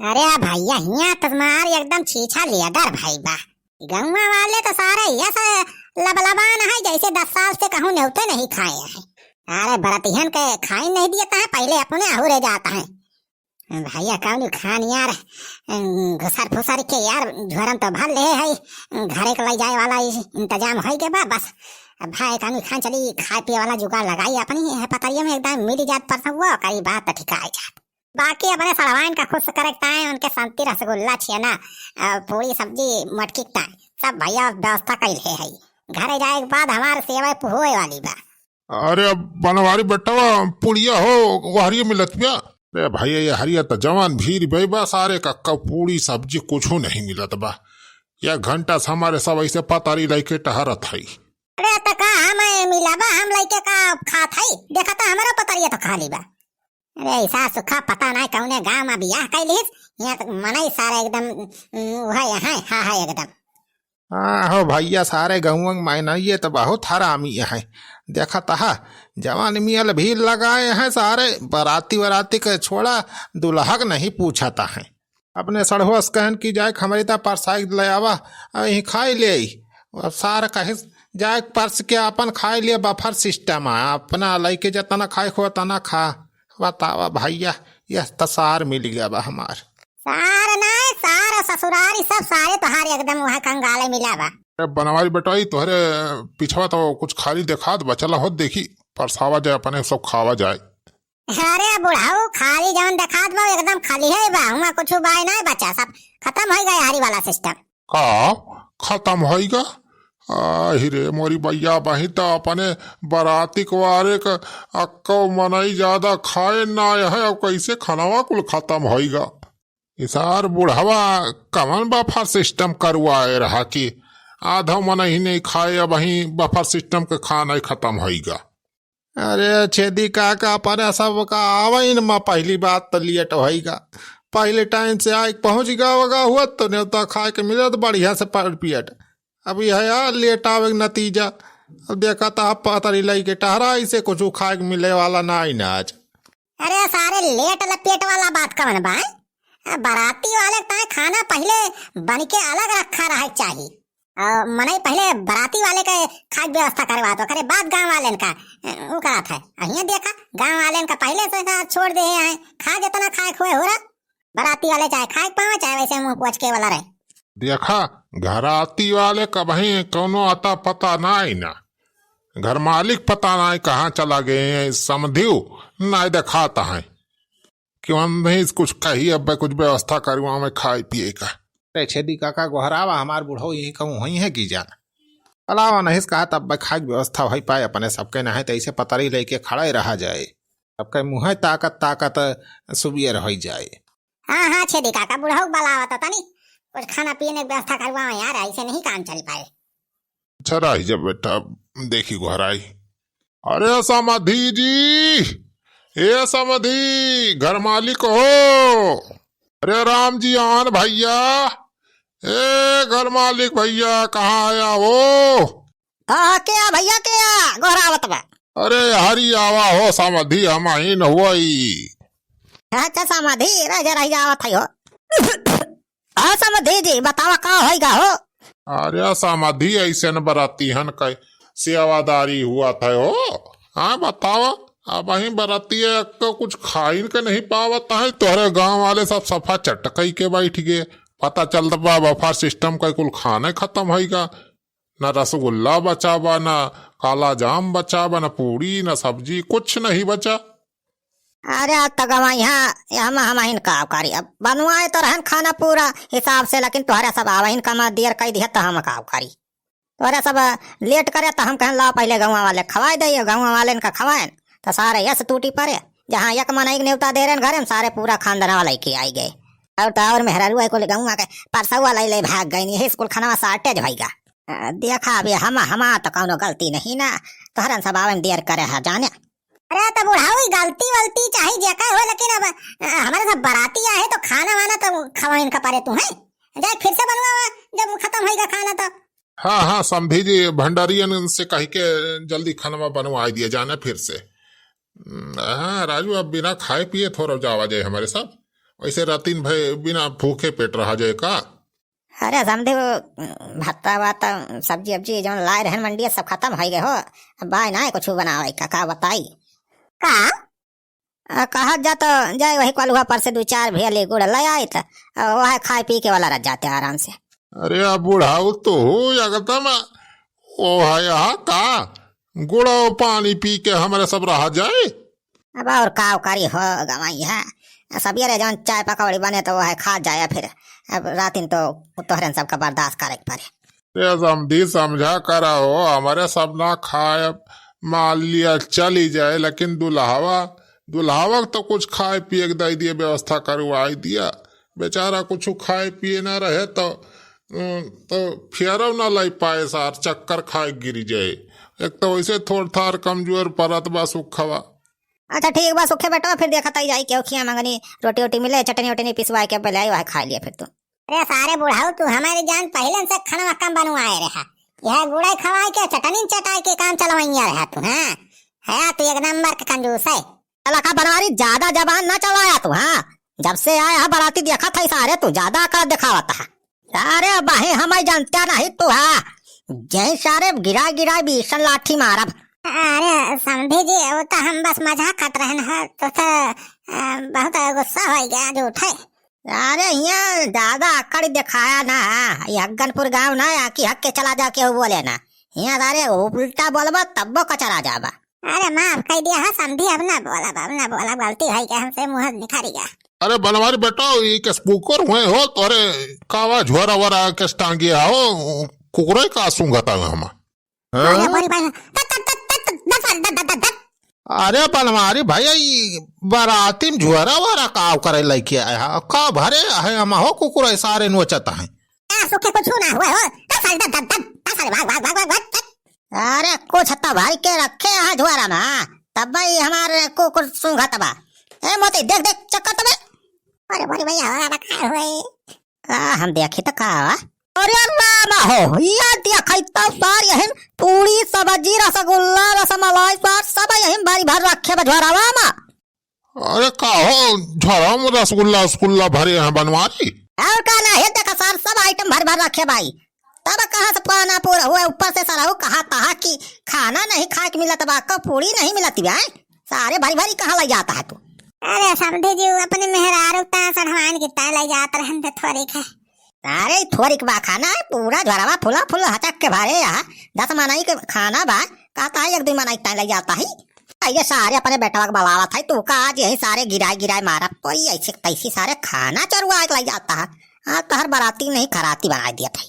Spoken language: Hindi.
अरे भैया हिया तुम्हार एकदम छीछा लेडर भाई बा। गौवा वाले तो सारे ऐसा लबलबान है जैसे 10 साल से कहूँ न्योते नहीं खाए हैं। अरे बरतिहन के खाई नहीं देता है, पहले अपने अहुरे जाता है। भैया कौन खान यार घुसर फुसर के यार झोरम तो भर ले है, घरे के ले जाए वाला इंतजाम हो गया बा। बस भाई कौन खान चली खाए पिए वाला जुगाड़ लगाई अपनी है पतरिया में एकदम मिली जात पर हुआ कई बात तो ठिकाई जात। बाकी अपने सड़वाइन का खुश करेक्ट है, उनके संती रसगुल्ला छेना पूरी सब्जी मटकी का सब भैया व्यवस्था कर है। घरे जाए के बाद हमारे सेवा होए वाली बा। अरे अब बनवारी बेटा पुड़िया हो हरिया मिलत बिया। अरे भैया ये हरिया तो जवान भीड़ बे बा, सारे कक्का पूरी सब्जी कुछ नहीं मिलत बा। 1 घंटा से हमारे सब ऐसे पतारी लेके टहरत है। अरे तो का हमें मिला बा, हम लइके का खात है, देखा तो हमारा पतरिया तो खाली बा। अरे ऐसा सुखा पता नहीं कौने गांव में बियाह कैलिस, यहाँ तक मनाई सारे एकदम है हाँ है एकदम। हाँ हो भैया सारे गाँव में ये तो बहुत हरामी है। देखा तहा जवान मियल भीड़ लगाए हैं सारे, बराती वराती के छोड़ा दुल्हक नहीं पूछता है। अपने सड़हुस कहन की जाए खमरीता परसाई ले आवा यही खाई ले। अब सारा कहे जाए परस के अपन खाई लिए बफर सिस्टम है, अपना लेके जतना खाए खो तना खा। बतावा भैया यह तसार मिल गया बा हमार। सारा नहीं सारा ससुरारी सब सारे तोहारे एकदम वहाँ कंगाले मिला बा। बनवारी बेटाई तोहरे पिछवा तो कुछ खाली देखा तो बचला हो, देखी परसावा जाए अपने सब खावा जाए। अरे बुढ़ाऊ खाली जवन देखात बा एकदम खाली है बा, हुआ कुछ बाय नहीं बचा, सब खत्म हो गया हारी वाला सिस्टम। का खत्म होइगा? रे मोरी भैया बही तो अपने बराती कुआरे का अक्को मनई ज्यादा खाए ना है, अब कैसे खानावा कुल खत्म होइगा। इसार बुढ़ावा कमन बफर सिस्टम करवाए रहा कि आधा मन ही नहीं खाए, अब वही बफर सिस्टम के खाना ही खत्म होइगा। अरे छेदी काका पर सब का आवन में पहली बात तो लेट होइगा, पहले टाइम से आए पहुंच गया होगा हुआ तो न्योता खाए के मिलत बढ़िया से पर पियट। अभी है यार लेट आवे नतीजा। अब देखा था पतरी लई के टहरा इसे कुछ खाए के मिले वाला ना ही ना आज। अरे सारे लेट लपेट वाला बात कवन बा, बराती वाले का खाना पहले बन के अलग रखा रहा चाहिए। मने पहले बराती वाले के खाद व्यवस्था करवा तो करे बाद गांव वाले का वो करा था। अहिया देखा गांव वाले का पहले से छोड़ दे हैं, खा जितना खाए खुए हो रहा, बराती वाले चाहे खाए पाओ चाहे वैसे मुंह पोछ के वाला रहे। देखा घराती वाले का वही कोनो आता पता नहीं ना, घर मालिक पता नहीं कहाँ चला गए, समझियो ना दिखाता है क्यों नहीं कुछ कही। अब कुछ व्यवस्था करवा में खाए पिए का। अरे छेदी काका गोहरावा हमार बुढ़ो यही कहूँ वही है कि जाना अलावा नहीं कहा तब खाए व्यवस्था हो पाए अपने सबके नहे तो ऐसे पतरी लेके खड़ा ही रहा जाए, सबके मुँह ताकत ताकत सुबियर हो जाए। हाँ हाँ छेदी काका बुढ़ाऊ बलावा तो तनी कुछ खाना पीने की व्यवस्था करवा यार, ऐसे नहीं काम चल पाए। चला ही जब बेटा देखी घराई। अरे समधी जी, ए समधी घर मालिक हो। अरे राम जी आन भैया, ए घर मालिक भैया कहाँ आया हो? क्या भैया क्या गोहरावत बा? अरे हरी आवा हो समधी हम ही न हुई। अच्छा समधी राजा रह जावत है हो। हाँ समधी जी बतावा का होएगा हो? अरे समधी ऐसे न बराती हन का सेवादारी हुआ था हो। हाँ बतावा अब वही बराती है तो कुछ खाइन के नहीं पावता है, तोहरे गांव वाले सब सफा चटकई के बैठ गए। पता चलता बा बफर सिस्टम का कुल खाना खत्म होगा, न रसगुल्ला बचा बा, न काला जाम बचा बा, न पूरी न सब्जी कुछ नहीं बचा। अरे तगवा यहाँ हम का कारी अब बनवाए तो रहन खाना पूरा हिसाब से, लेकिन तुम्हारा सब आवहिन का देर कह दिया तो हम का कारी तुम्हारा सब लेट करे तो हम कहन ला पहले गाँव वाले खवाए दे, गाँव वाले का खवाए तो सारे यस टूटी पड़े। जहाँ एक मन एक न्योता दे रहे घर में सारे पूरा खानदान वाले के आई गए, और मेहरारू को गाँव के परसा वाला ले भाग गई, यही स्कूल खाना साटेज भईगा। देखा अभी हम तो कौनो गलती नहीं ना, तोहरन सब आवन देर करे है जाने। अरे तो बुढ़ाऊ गलती वलती चाहे जेका हो, लेकिन अब हमारे सब बराती आए तो खाना वाना तो खवाइन का पारे तू है जाए फिर से बनवा जब खत्म होगा खाना तो। हाँ हाँ समझी जी भंडारियन से कह के जल्दी खाना बनवा दिया जाना फिर से। हाँ राजू अब बिना खाए पिए थोड़ा जावा जाए हमारे साथ, ऐसे रातीन भाई बिना भूखे पेट रहा जाए का? अरे समझे वो भत्ता वाता सब्जी अब्जी जो लाए रहन मंडी सब खत्म हो गए हो। अब बाय ना कुछ बनावे का बताई का कहा जा तो जाए वही कलुआ पर से 2-4 भेले गुड़ ले आए तो वह खाए पी के वाला रह जाते आराम से। अरे अब बुढ़ाऊ तो हो जगता में ओ है यहाँ का गुड़ो पानी पी के हमारे सब रहा जाए। अब और काव कारी हो गवाई है सबियरे जौन चाय पकौड़ी बने तो वह खा जाए फिर। अब रातिन तो तोहरन सबका बर्दाश्त करे के पड़े। ये समझी समझा करा हो हमारे सब ना खाए मान लिया चली जाए लेकिन दुल्हावा तो कुछ खाए पिए के दे दिए व्यवस्था करवाई दिया। बेचारा कुछ खाए पिए ना रहे तो फिर ना लाई पाए सार चक्कर खाए गिरी जाए। एक तो वैसे थोड़ थार कमजोर परत बा सुखवा। अच्छा ठीक बा सुखे बैठो फिर देखा ताई जाई क्यों खिया मंगनी रोटी वोटी मिले चटनी वटनी पिसवाए के पहले वह खा लिया फिर तू। अरे सारे बुढ़ाऊ तू हमारी जान पहले से खाना कम बनवाए रहा यह गुड़ाई खवाए के चटनी चटाई के काम चलवाइया रहा तू। है तू एक नंबर का कंजूस है। लखा बनवारी ज्यादा जबान ना चलाया तू। हाँ जब से आया बाराती देखा था सारे तू ज्यादा कर दिखावता है सारे बाहे हमें जानते नहीं तू। हाँ जय सारे गिरा बीसन लाठी मारब। अरे समझी जी वो तो हम बस मजाक कर रहे हैं तो बहुत गुस्सा हो गया जो उठे। अरे यहाँ ज्यादा अकड़ दिखाया ना ये अग्गनपुर गाँव ना या कि हक के चला जाके वो बोले ना यहाँ सारे उल्टा बोलबा तब को चला जाबा। अरे माफ कह दिया है समझी अब ना बोला गलती है क्या हमसे मुँह निखारी गया। अरे बनवारी बेटा ये के स्पीकर हुए हो तोरे कावा झोरा वरा के टांगिया हो कुकुरे का सूंघता हम। अरे बनवारी भैया बाराती में झुआरा वारा काव करे लेके आया का भरे है हम हो कुकुर सारे नोचता है। सुखे कुछ ना हुआ हो भाग। अरे कुछ तो भर के रखे है झुआरा में तब भाई हमारे कुकुर सूंघत बा। ए मोती देख चक्कर तबे। अरे बोली भैया रखा हुए हम देखी तो का अरे रामा हो या देखई तो सार यहन पूरी सब्जी रसगुल्ला रसमलाई सब यहन भारी भर रखे बझरावा में। अरे का हो झोरा में रसगुल्ला भरे हैं बनवारी और का ना है देखा सार सब आइटम भर रखे भाई। तब कहाँ से पाना पूरा हुआ ऊपर से सारा हो कहा तहा कि खाना नहीं खा के मिला तब आपको पूरी नहीं मिलती है सारे भारी कहाँ ले जाता है तू। अरे समझे जी अपने मेहरारू सढ़वान की ले जाता रहन थोड़ी है। अरे थोड़ी बा खाना है पूरा झोरावा फुला हटक के भरे यहाँ 10 मनाई के खाना बा कहता है 1-2 मनाई तय ले जाता है। ये सारे अपने बेटवा के बलावा था तू का आज यही सारे गिराए मारा कोई ऐसे तैसी सारे खाना चरुआ ले जाता है। हाँ तो हर बाराती नहीं खराती बना दिया था।